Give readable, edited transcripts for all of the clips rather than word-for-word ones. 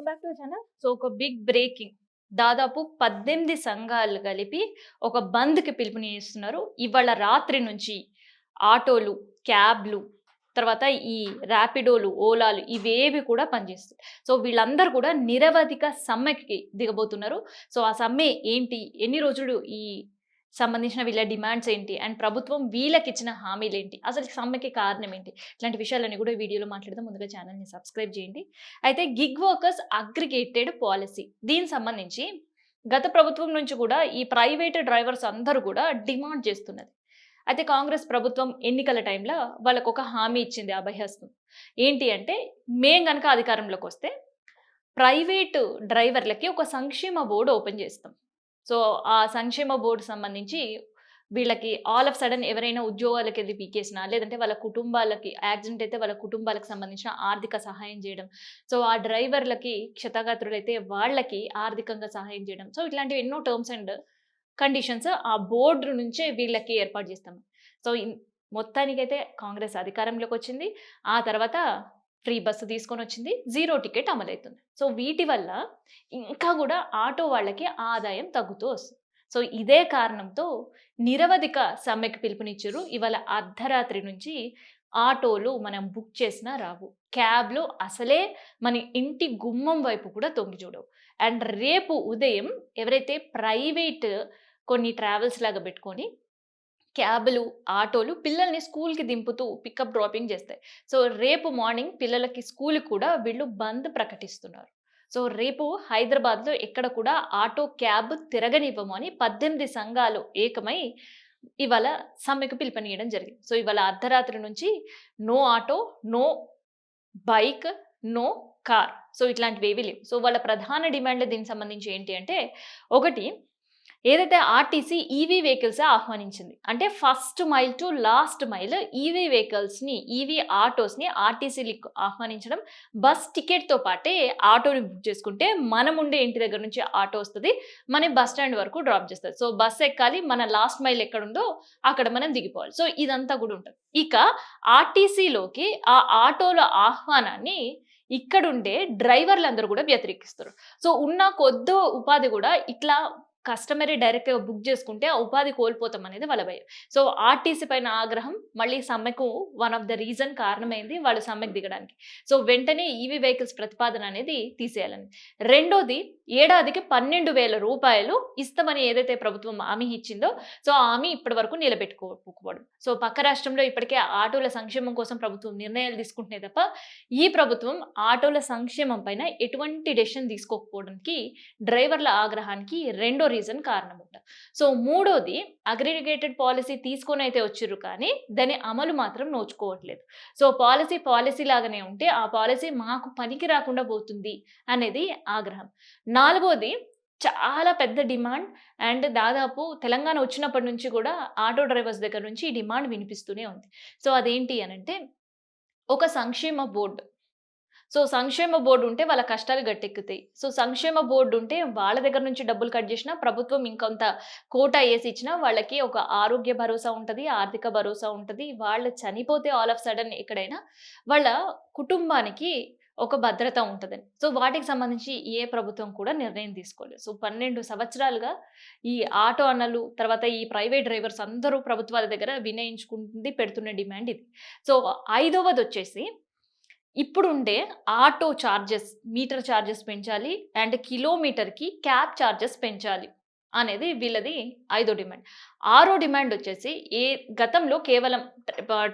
Welcome back to channel. So ఒక big breaking. దాదాపు 18 సంఘాలు కలిపి ఒక బంద్‌కి పిలుపునిస్తున్నారు. ఇవాళ రాత్రి నుంచి ఆటోలు, క్యాబ్‌లు, తర్వాత ఈ ర్యాపిడోలు, ఓలాలు ఇవేవి కూడా పనిచేస్తాయి. సో వీళ్ళందరూ కూడా నిరవధిక సమ్మెకి దిగబోతున్నారు. సో ఆ సమ్మె ఏంటి? ఎన్ని రోజులు ఈ సంబంధించిన వీళ్ళ డిమాండ్స్ ఏంటి? అండ్ ప్రభుత్వం వీళ్ళకిచ్చిన హామీలేంటి? అసలు సమ్మెకి కారణం ఏంటి? ఇట్లాంటి విషయాలన్నీ కూడా ఈ వీడియోలో మాట్లాడదాం. ముందుగా ఛానల్‌ని సబ్స్క్రైబ్ చేయండి. అయితే గిగ్ వర్కర్స్ అగ్రిగేటెడ్ పాలిసీ దీనికి సంబంధించి గత ప్రభుత్వం నుంచి కూడా ఈ ప్రైవేట్ డ్రైవర్స్ అందరూ కూడా డిమాండ్ చేస్తున్నది. అయితే కాంగ్రెస్ ప్రభుత్వం ఎన్నికల టైంలో వాళ్ళకొక హామీ ఇచ్చింది అభయహస్తం. ఏంటి అంటే మేము గనక అధికారంలోకి వస్తే ప్రైవేటు డ్రైవర్లకి ఒక సంక్షేమ బోర్డ్ ఓపెన్ చేస్తాం. సో, ఆ సంక్షేమ బోర్డ్ సంబంధించి వీళ్ళకి ఆల్ ఆఫ్ సడెన్ ఎవరైనా ఉద్యోగాలకెళ్ళి పీకేసినా, లేదంటే వాళ్ళ కుటుంబాలకి యాక్సిడెంట్ అయితే వాళ్ళ కుటుంబాలకు సంబంధించిన ఆర్థిక సహాయం జేయడం. సో, ఆ డ్రైవర్లకి క్షతగాత్రులైతే వాళ్ళకి ఆర్థికంగా సహాయం జేయడం. సో, ఇట్లాంటివి ఎన్నో టర్మ్స్ అండ్ కండిషన్స్ ఆ బోర్డ్ నుంచే వీళ్ళకి ఏర్పాటు జేస్తాం. సో, మొత్తానికైతే కాంగ్రెస్ అధికారంలోకొచ్చింది. ఆ తర్వాత ఫ్రీ బస్సు తీసుకొనొచ్చింది. జీరో టికెట్ అమలైతుంది. సో, వీటి వల్ల ఇంకా గూడా ఆటో వాళ్ళకి ఆదాయం తగ్గుతూ వస్తుంది. సో, ఇదే కారణంతో నిరవధిక సమ్మెకి పిలుపునిచ్చారు. ఇవాళ అర్ధరాత్రి నుంచి ఆటోలు మనం బుక్ చేసినా రావు. క్యాబ్‌లు అసలే మన ఇంటి గుమ్మం వైపు కూడా తొంగి చూడవు. అండ్ రేపు ఉదయం ఎవరైతే ప్రైవేట్ కొన్ని ట్రావెల్స్ లాగా పెట్టుకొని క్యాబులు, ఆటోలు పిల్లల్ని స్కూల్‌కి దింపుతూ పికప్, డ్రాపింగ్ చేస్తాయి. సో, రేపు మార్నింగ్ పిల్లలకి స్కూల్‌కి కూడా వీళ్ళు బంద్ ప్రకటిస్తున్నారు. సో, రేపు హైదరాబాద్‌లో ఎక్కడ కూడా ఆటో, క్యాబ్ తిరగనివ్వము అని 18 సంఘాలు ఏకమై ఇవాళ సమ్మెకు పిలుపునియడం జరిగింది. సో, ఇవాళ అర్ధరాత్రి నుంచి no auto, no bike, no car. So, ఇట్లాంటివేవీ లేవు. సో, వాళ్ళ ప్రధాన డిమాండ్‌లు దీనికి సంబంధించి ఏంటి అంటే, ఒకటి ఏదైతే ఆర్టీసీ ఈవీ వెహికల్సే ఆహ్వానించింది. అంటే first mile to last mile EV వెహికల్స్‌ని, ఈవీ ఆటోస్‌ని ఆర్టీసీ‌లకి ఆహ్వానించడం. బస్ టికెట్‌తో పాటే ఆటోని బుక్ చేసుకుంటే మనముండే ఇంటి దగ్గర నుంచి ఆటో వస్తది. మన బస్ స్టాండ్ వరకు డ్రాప్ చేస్తది. సో, బస్ ఎక్కాలి. మన లాస్ట్ మైల్ ఎక్కడుందో అక్కడ మనం దిగిపోవాలి. సో, ఇదంతా కూడా ఉంటది. ఇక ఆర్టీసీలోకి ఆ ఆటోల ఆహ్వానాన్ని ఇక్కడుండే డ్రైవర్లందరూ కూడా వ్యతిరేకిస్తారు. సో, ఉన్న కొద్దో ఉపాధి కూడా ఇట్లా కస్టమరే డైరెక్ట్‌గా బుక్ చేసుకుంటే ఆ ఉపాధి కోల్పోతామనేది వాళ్ళ భయం. సో, ఆర్టీసీ పైన ఆగ్రహం మళ్ళీ సమ్మెకు వన్ ఆఫ్ ద రీజన్ కారణమైంది వాళ్ళు సమ్మెకు దిగడానికి. సో, వెంటనే ఈవీ వెహికల్స్ ప్రతిపాదన అనేది తీసేయాలని. రెండోది ఏడాదికి రూ. 12,000 ఇస్తామని ఏదైతే ప్రభుత్వం హామీ ఇచ్చిందో, సో, ఆ హామీ ఇప్పటి వరకు నిలబెట్టుకోకపోవడం. సో, పక్క రాష్ట్రంలో ఇప్పటికే ఆటోల సంక్షేమం కోసం ప్రభుత్వం నిర్ణయాలు తీసుకుంటున్నాయి తప్ప, ఈ ప్రభుత్వం ఆటోల సంక్షేమం పైన ఎటువంటి డెసిషన్ తీసుకోకపోవడానికి డ్రైవర్ల ఆగ్రహానికి రెండో రీజన్ కారణముంట. సో, మూడోది అగ్రిగేటెడ్ పాలిసీ తీసుకొనైతే వచ్చిర్రు కానీ, దాని అమలు మాత్రం నోచుకోవట్లేదు. సో, పాలిసీ లాగానే ఉంటే, ఆ పాలిసీ మాకు పనికి రాకుండా పోతుంది అనేది ఆగ్రహం. నాలుగోది చాలా పెద్ద డిమాండ్ అండ్ దాదాపు తెలంగాణ వచ్చినప్పటి నుంచి కూడా ఆటో డ్రైవర్స్ దగ్గర నుంచి ఈ డిమాండ్ వినిపిస్తూనే ఉంది. సో, అదేంటి అనంటే ఒక సంక్షేమ బోర్డ్. సో, సంక్షేమ బోర్డ్ ఉంటే వాళ్ళ కష్టాలు గట్టెక్కుతాయి. సో, సంక్షేమ బోర్డ్ ఉంటే వాళ్ళ దగ్గర నుంచి డబ్బులు కట్ జేసినా ప్రభుత్వం ఇంకొంత కోటా ఏసి ఇచ్చినా వాళ్ళకి ఒక ఆరోగ్య భరోసా ఉంటది, ఆర్థిక భరోసా ఉంటది. వాళ్ళు చనిపోతే ఆల్ ఆఫ్ సడెన్ ఎక్కడైనా వాళ్ళ కుటుంబానికి ఒక భద్రత ఉంటదని. సో, వాటికి సంబంధించి ఏ ప్రభుత్వం కూడా నిర్ణయం తీసుకోలేదు. సో, 12 సంవత్సరాలుగా ఈ ఆటో అన్నలు, తర్వాత ఈ ప్రైవేట్ డ్రైవర్స్ అందరూ ప్రభుత్వాల దగ్గర వినయించుకుంటుంది, పెడుతున్న డిమాండ్ ఇది. సో, ఐదవదొచ్చేసి ఇప్పుడుండే ఆటో చార్జెస్, మీటర్ చార్జెస్ పెంచాలి అండ్ కిలోమీటర్‌కి క్యాబ్ చార్జెస్ పెంచాలి అనేది వీళ్ళది ఐదో డిమాండ్. ఆరో డిమాండ్ వచ్చేసి గతంలో కేవలం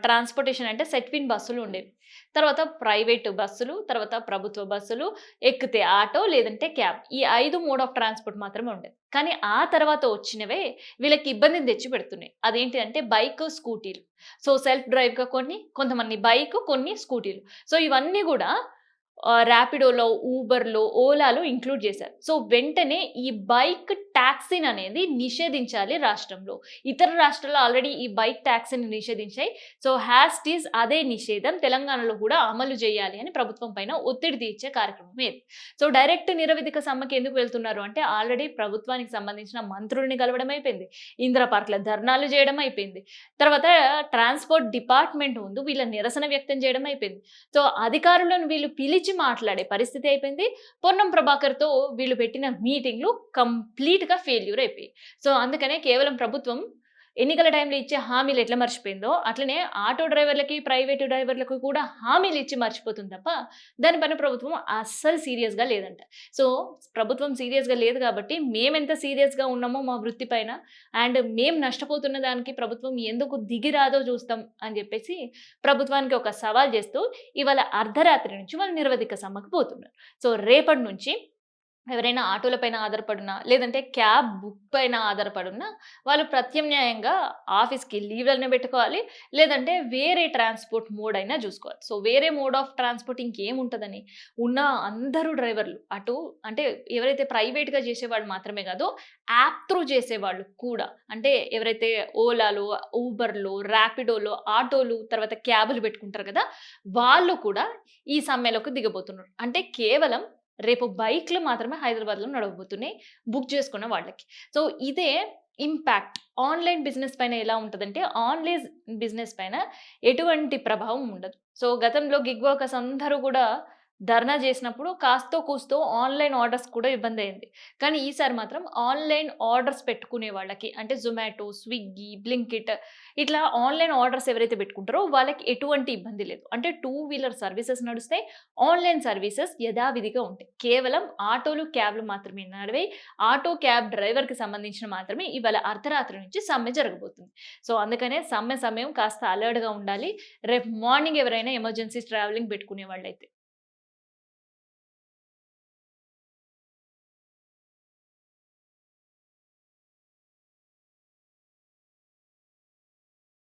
ట్రాన్స్‌పోర్టేషన్ అంటే సెట్విన్ బస్సులు ఉండేవి. తర్వాత ప్రైవేట్ బస్సులు, తర్వాత ప్రభుత్వ బస్సులు, ఎక్కితే ఆటో లేదంటే క్యాబ్. ఈ 5 మోడ్ ఆఫ్ ట్రాన్స్‌పోర్ట్ మాత్రమే ఉండేది. కానీ ఆ తర్వాత వచ్చినవే వీళ్ళకి ఇబ్బందిని తెచ్చిపెడుతున్నాయి. అదేంటి అంటే బైకు, స్కూటీలు. సో, సెల్ఫ్ డ్రైవ్‌గా కొన్ని, కొంతమంది బైకు, కొన్ని స్కూటీలు. సో, ఇవన్నీ గూడా ర్యాపిడోలో, ఊబర్‌లో, ఓలాలో ఇంక్లూడ్ చేశారు. సో, వెంటనే ఈ బైక్ టాక్సీననేది నిషేధించాలి రాష్ట్రంలో. ఇతర రాష్ట్రాల్లో ఆల్రెడీ ఈ బైక్ టాక్సీని నిషేధించాయి. సో, హ్యాస్ టీజ్ అదే నిషేధం తెలంగాణలో కూడా అమలు చేయాలి అని ప్రభుత్వం పైన ఒత్తిడి తీర్చే కార్యక్రమం ఇది. సో, డైరెక్ట్ నిరవధిక సమ్మెకి ఎందుకు వెళ్తున్నారు అంటే ఆల్రెడీ ప్రభుత్వానికి సంబంధించిన మంత్రుల్ని కలవడం అయిపోయింది. ఇందిరా పార్క్‌లో ధర్నాలు చేయడం అయిపోయింది. తర్వాత ట్రాన్స్‌పోర్ట్ డిపార్ట్‌మెంట్ ముందు వీళ్ళ నిరసన వ్యక్తం చేయడం అయిపోయింది. సో, అధికారులను వీళ్ళు పిలిచి పిలిచి మాట్లాడే పరిస్థితి అయిపోయింది. పొన్నం ప్రభాకర్‌తో వీళ్ళు పెట్టిన మీటింగ్‌లు కంప్లీట్‌గా ఫెయిల్యూర్ అయిపోయాయి. సో, అందుకనే కేవలం ప్రభుత్వం ఎన్నికల టైంలో ఇచ్చే హామీలు ఎట్లా మర్చిపోయిందో, అట్లనే ఆటో డ్రైవర్లకి, ప్రైవేట్ డ్రైవర్లకు కూడా హామీలు ఇచ్చి మర్చిపోతుంది తప్ప, దానిపైన ప్రభుత్వం అస్సలు సీరియస్‌గా లేదంట. సో, ప్రభుత్వం సీరియస్‌గా లేదు కాబట్టి, మేమెంత సీరియస్‌గా ఉన్నామో మా వృత్తి పైన, అండ్ మేము నష్టపోతున్న దానికి ప్రభుత్వం ఎందుకు దిగిరాదో చూస్తాం అని చెప్పేసి, ప్రభుత్వానికి ఒక సవాల్ చేస్తూ, ఇవాళ అర్ధరాత్రి నుంచి వాళ్ళు నిరవధిక సమ్మెకు పోతున్నారు. సో, రేపటి నుంచి ఎవరైనా ఆటోల పైన ఆధారపడున్నా, లేదంటే క్యాబ్ బుక్ పైన ఆధారపడున్నా, వాళ్ళు ప్రత్యామ్నాయంగా ఆఫీస్‌కి లీవ్‌లన్నా పెట్టుకోవాలి. లేదంటే వేరే ట్రాన్స్‌పోర్ట్ మోడ్ అయినా జూసుకోవాలి. సో, వేరే మోడ్ ఆఫ్ ట్రాన్స్‌పోర్ట్ ఇంకేముంటదని, ఉన్న అందరూ డ్రైవర్లు అటు అంటే ఎవరైతే ప్రైవేట్‌గా చేసేవాళ్ళు మాత్రమే గాదు, యాప్ త్రూ చేసేవాళ్ళు కూడా. అంటే ఎవరైతే ఓలాలో, ఊబర్‌లో, ర్యాపిడోలో, ఆటోలు, తర్వాత క్యాబులు పెట్టుకుంటారు గదా! వాళ్ళు కూడా ఈ సమ్మెలోకి దిగబోతున్నారు. అంటే కేవలం రేపు బైక్‌లు మాత్రమే హైదరాబాద్‌లో నడవబోతున్నాయి. బుక్ చేసుకున్న వాళ్ళకి. సో, ఇదే ఇంపాక్ట్ ఆన్‌లైన్ బిజినెస్ పైన ఎలా ఉంటదంటే, ఆన్‌లైన్ బిజినెస్ పైన ఎటువంటి ప్రభావం ఉండదు. సో, గతంలో గిగ్ వర్కర్స్ అందరూ గూడా ధర్నా చేసినప్పుడు కాస్తో కూస్తో ఆన్‌లైన్ ఆర్డర్స్ కూడా ఇబ్బందయింది. కానీ ఈసారి మాత్రం ఆన్‌లైన్ ఆర్డర్స్ పెట్టుకునే వాళ్ళకి అంటే జొమాటో, స్విగ్గీ, బ్లింకిట్ ఇట్లా ఆన్‌లైన్ ఆర్డర్స్ ఎవరైతే పెట్టుకుంటారో వాళ్ళకి ఎటువంటి ఇబ్బంది లేదు. అంటే టూ వీలర్ సర్వీసెస్ నడుస్తాయి. ఆన్‌లైన్ సర్వీసెస్ యథావిధిగా ఉంటాయి. కేవలం ఆటోలు, క్యాబ్‌లు మాత్రమే నడివాయి. ఆటో, క్యాబ్ డ్రైవర్‌కి సంబంధించిన మాత్రమే ఇవాళ అర్ధరాత్రి నుంచి సమ్మె జరగబోతుంది. సో, అందుకనే సమ్మె సమయం కాస్త అలర్ట్‌గా ఉండాలి. రేపు మార్నింగ్ ఎవరైనా ఎమర్జెన్సీ ట్రావెలింగ్ పెట్టుకునే వాళ్ళైతే.